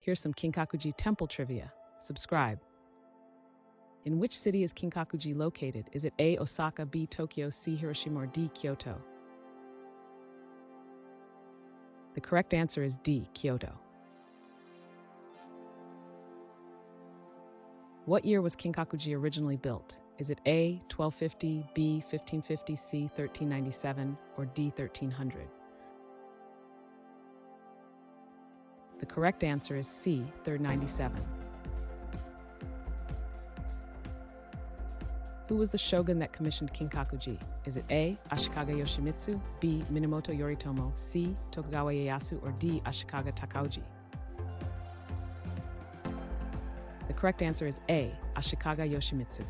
Here's some Kinkaku-ji Temple trivia. Subscribe. In which city is Kinkaku-ji located? Is it A. Osaka, B. Tokyo, C. Hiroshima, or D. Kyoto? The correct answer is D. Kyoto. What year was Kinkaku-ji originally built? Is it A. 1250, B. 1550, C. 1397, or D. 1300? The correct answer is C. 1397. Who was the shogun that commissioned Kinkaku-ji? Is it A. Ashikaga Yoshimitsu, B. Minamoto Yoritomo, C. Tokugawa Ieyasu, or D. Ashikaga Takauji? The correct answer is A. Ashikaga Yoshimitsu.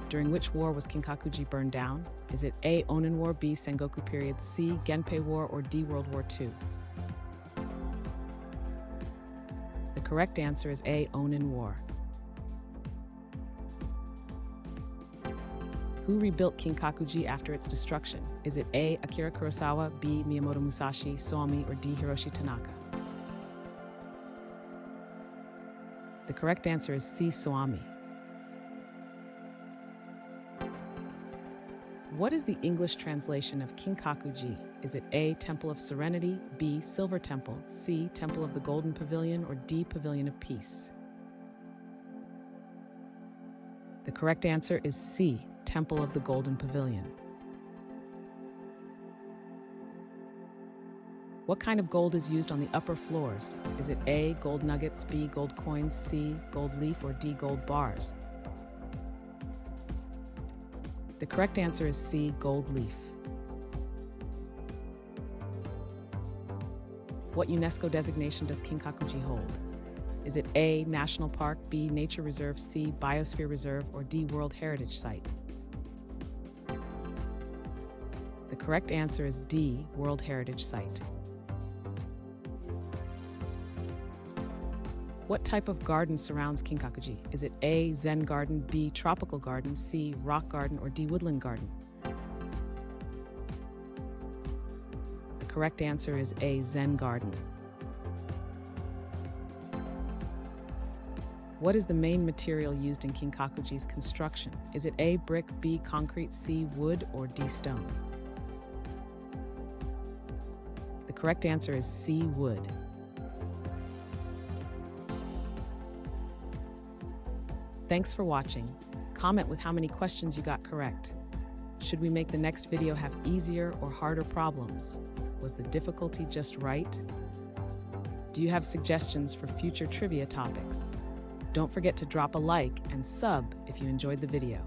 During which war was Kinkaku-ji burned down? Is it A. Onin War, B. Sengoku period, C. Genpei War, or D. World War II? The correct answer is A. Onin War. Who rebuilt Kinkaku-ji after its destruction? Is it A. Akira Kurosawa, B. Miyamoto Musashi, Soami, or D. Hiroshi Tanaka? The correct answer is C. Soami. What is the English translation of Kinkaku-ji? Is it A. Temple of Serenity, B. Silver Temple, C. Temple of the Golden Pavilion, or D. Pavilion of Peace? The correct answer is C. Temple of the Golden Pavilion. What kind of gold is used on the upper floors? Is it A. Gold nuggets, B. Gold coins, C. Gold leaf, or D. Gold bars? The correct answer is C. Gold leaf. What UNESCO designation does Kinkaku-ji hold? Is it A. National Park, B. Nature Reserve, C. Biosphere Reserve, or D. World Heritage Site? The correct answer is D. World Heritage Site. What type of garden surrounds Kinkaku-ji? Is it A. Zen garden, B. Tropical garden, C. Rock garden, or D. Woodland garden? The correct answer is A. Zen garden. What is the main material used in Kinkaku-ji's construction? Is it A. Brick, B. Concrete, C. Wood, or D. Stone? The correct answer is C. Wood. Thanks for watching. Comment with how many questions you got correct. Should we make the next video have easier or harder problems? Was the difficulty just right? Do you have suggestions for future trivia topics? Don't forget to drop a like and sub if you enjoyed the video.